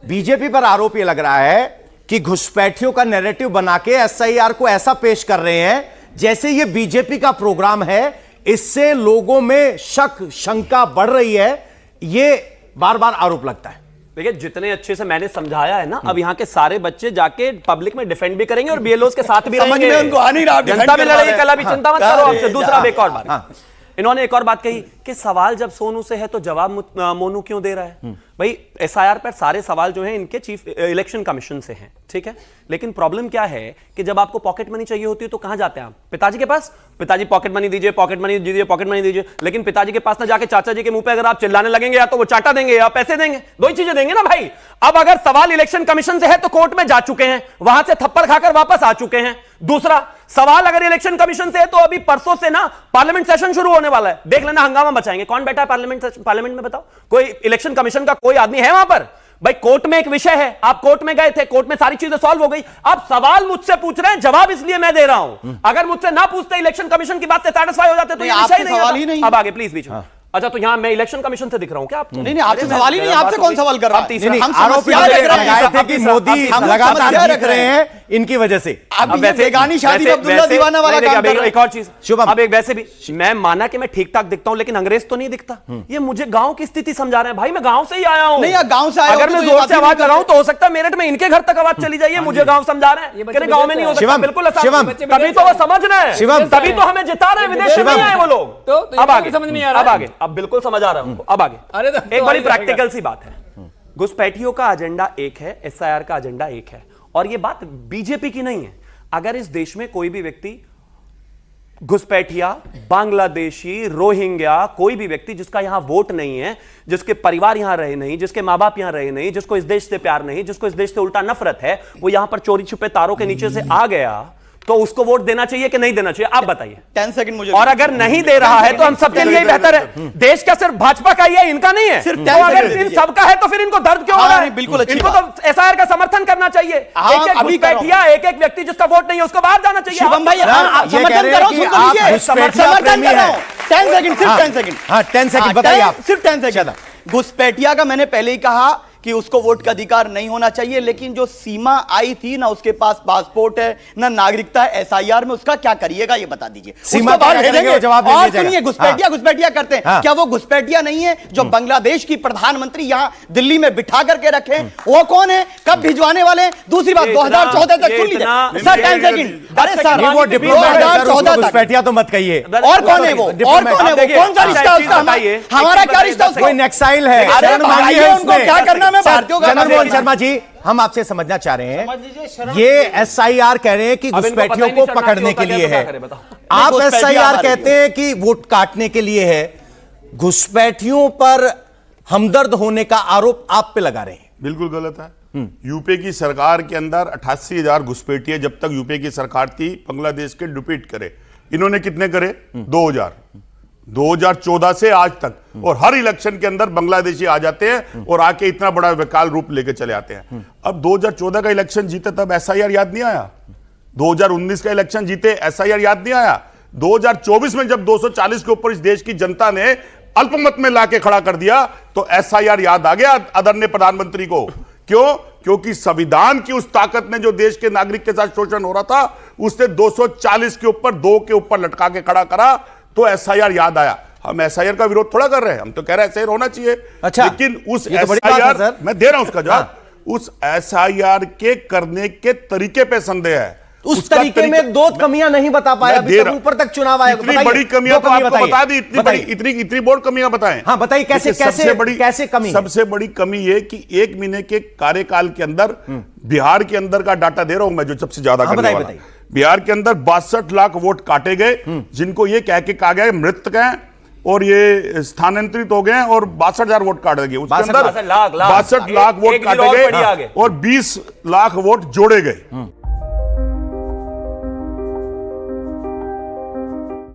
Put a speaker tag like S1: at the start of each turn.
S1: BJP पर आरोप यह लग रहा है कि घुसपैठियों का नैरेटिव बना के एसआईआर को ऐसा पेश कर रहे हैं जैसे ये बीजेपी का प्रोग्राम है। इससे लोगों में शक शंका बढ़ रही है, ये बार बार आरोप लगता है।
S2: देखिए, जितने अच्छे से मैंने समझाया है ना, अब यहाँ के सारे बच्चे जाके पब्लिक में डिफेंड भी करेंगे और बीएलओ के साथ भी रहेंगे।
S3: उनको आ नहीं रहा,
S2: जनता में लड़ाई कल अभी चिंता मत करो आपसे। दूसरा एक और बात, इन्होंने एक और बात कही कि सवाल जब सोनू से है तो जवाब मोनू क्यों दे रहा है। भाई एसआईआर पर सारे सवाल जो हैं इनके चीफ इलेक्शन कमीशन से हैं, ठीक है, लेकिन प्रॉब्लम क्या है कि जब आपको पॉकेट मनी चाहिए होती है तो कहां जाते हैं आप? पिताजी के पास। पिताजी पॉकेट मनी दीजिए, पॉकेट मनी दीजिए, पॉकेट मनी दीजिए। लेकिन पिताजी के पास ना जाके चाचा जी के मुंह पे अगर आप चिल्लाने लगेंगे या तो वो चाटा देंगे या पैसे देंगे, दो ही चीजें देंगे ना भाई। अब अगर सवाल इलेक्शन कमीशन से है तो कोर्ट में जा चुके हैं, वहां से थप्पड़ खाकर वापस आ चुके हैं। दूसरा सवाल अगर इलेक्शन कमीशन से है तो अभी परसों से ना पार्लियामेंट सेशन शुरू होने वाला है, देख लेना हंगामा मचाएंगे। कौन बैठा है पार्लियामेंट में बताओ? कोई इलेक्शन कमीशन का कोई आदमी है वहां पर? भाई कोर्ट में एक विषय है, आप कोर्ट में गए थे, कोर्ट में सारी चीजें सॉल्व हो गई। अब सवाल मुझसे पूछ रहे हैं, जवाब इसलिए मैं दे रहा हूं। अगर मुझसे ना पूछते, इलेक्शन कमीशन की बात से सैटिस्फाई हो जाते तो ये विषय नहीं आता। अब आगे प्लीज बीच में। अच्छा, तो यहां मैं इलेक्शन कमीशन से दिख रहा हूं क्या आपको?
S3: नहीं, आपसे सवाल ही नहीं, आपसे कौन सवाल कर रहा है?
S1: हम आरोप लगाए थे कि मोदी लगातार रख रहे हैं इनकी वजह से।
S3: अब वैसे बेगानी शादी अब्दुल्ला दीवाना वाला काम कर रहे हैं।
S2: एक और चीज शुभम, अब एक वैसे भी मैं माना कि मैं ठीक ठाक दिखता हूं, लेकिन अंग्रेज तो नहीं दिखता। ये मुझे गांव की स्थिति समझा रहे हैं। भाई मैं गांव से ही आया हूं।
S3: नहीं, गांव से आया
S2: अगर मैं जोर से आवाज लगाऊं तो हो सकता है मेरठ में इनके घर तक आवाज चली जाए। मुझे गांव समझा रहे हैं, गांव में नहीं हो सकता। बिल्कुल तभी तो वो समझ रहे हैं, तभी तो हमें जिता रहे हैं, विदेश में आए वो लोग। अब आगे समझ नहीं आ रहा, अब आगे, अब बिल्कुल समझ आ रहा है। अब आगे एक बड़ी प्रैक्टिकल सी बात है। घुसपैठियों का एजेंडा एक है, एसआईआर का एजेंडा एक है, और यह बात बीजेपी की नहीं है। अगर इस देश में कोई भी व्यक्ति घुसपैठिया, बांग्लादेशी, रोहिंग्या, कोई भी व्यक्ति जिसका यहां वोट नहीं है, जिसके परिवार यहां रहे नहीं, जिसके मां बाप यहां रहे नहीं, जिसको इस देश से प्यार नहीं, जिसको इस देश से उल्टा नफरत है, वो यहां पर चोरी छुपे तारों के नीचे से आ गया तो उसको वोट देना चाहिए कि नहीं देना चाहिए? आप बताइए।
S3: 10 सेकंड मुझे।
S2: और अगर नहीं दे रहा है तो हम सबके लिए बेहतर है। देश का सिर्फ भाजपा का ही है, इनका नहीं है।
S3: सिर्फ
S2: तो अगर इन सबका है तो फिर इनको दर्द क्यों हो रहा है?
S3: बिल्कुल अच्छी
S2: इनको तो एसआईआर का समर्थन करना चाहिए। एक-एक घुसपैठिया, एक-एक व्यक्ति जिसका वोट नहीं है उसको बाहर जाना चाहिए।
S3: शिवम भाई, आप समर्थन करो, समर्थन करो। 10 सेकंड, सिर्फ 10 सेकंड।
S1: हाँ, 10 सेकंड बताइए आप।
S3: सिर्फ 10 सेकंड। घुसपैठिया का मैंने पहले ही कहा कि उसको वोट का अधिकार नहीं होना चाहिए, लेकिन जो सीमा आई थी ना, उसके पास पासपोर्ट है ना नागरिकता है, एसआईआर में उसका क्या करिएगा ये बता दीजिए।
S1: सीमा बाहर भेजेंगे, जवाब
S3: और सुनिए, घुसपैठिया करते हैं क्या? वो घुसपैठिया नहीं है जो बांग्लादेश की प्रधानमंत्री यहां दिल्ली में बिठा करके रखे? वो कौन है? कब भिजवाने वाले? दूसरी बात, 2014 तक सुन लीजिए सर, 10 सेकंड। अरे सर, 2014
S1: घुसपैठिया तो मत कहिए।
S3: और कौन है वो? और कौन है वो? कौन सा रिश्ता उसका? हमारा क्या रिश्ता?
S1: कोई नक्साइल है,
S3: उनको क्या करना?
S1: जनरल शर्मा जी, हम आपसे समझना चाह रहे हैं, ये एसआईआर कह रहे हैं कि घुसपैठियों को पकड़ने के लिए है, आप एसआईआर कहते हैं कि वोट काटने के लिए है। घुसपैठियोयों पर हमदर्द होने का आरोप आप पे लगा रहे हैं।
S4: बिल्कुल गलत है। यूपी की सरकार के अंदर 88,000 घुसपैठिए जब तक यूपी की सरकार थी बांग्लादेश के डिप्यूट करे। इन्होंने कितने करे? 2014 से आज तक, और हर इलेक्शन के अंदर बांग्लादेशी आ जाते हैं और आके इतना बड़ा विकराल रूप लेके चले आते हैं। अब 2014 का इलेक्शन जीते तब एसआईआर याद नहीं आया? 2019 का इलेक्शन जीते, एसआईआर याद नहीं आया? 2024 में जब 240 के ऊपर इस देश की जनता ने अल्पमत में लाके खड़ा कर दिया तो एसआईआर याद आ गया आदरणीय प्रधानमंत्री को। क्यों? क्योंकि संविधान की उस ताकत ने जो देश के नागरिक के साथ शोषण हो रहा था उसने 240 के ऊपर 2 के ऊपर लटका के खड़ा करा तो एसआईआर याद आया। हम एसआईआर का विरोध थोड़ा कर रहे हैं, हम तो कह रहे हैं एसआईआर होना चाहिए।
S1: अच्छा,
S4: लेकिन उस एसआईआर, मैं दे रहा हूं उसका जवाब, उस एसआईआर के करने के तरीके पे संदेह है।
S1: उस तरीके में 2 कमियां नहीं बता पाया, अभी तक ऊपर तक चुनाव आया।
S4: इतनी बड़ी कमियां तो आपको बता दी, इतनी बोर्ड कमियां बताएं।
S1: हाँ बताइए, कैसे कमी?
S4: सबसे बड़ी कमी ये कि 1 महीने के कार्यकाल के अंदर बिहार के अंदर का डाटा दे रहा हूं मैं, जो सबसे ज्यादा करने वाला, बिहार के अंदर 62 लाख वोट काटे गए, जिनको ये कह के कहा गया मृतक हैं और ये स्थानांतरित हो गए और 62,000 वोट काटे गए। उसके अंदर 62 लाख वोट काटे गए और 20 लाख वोट जोड़े गए।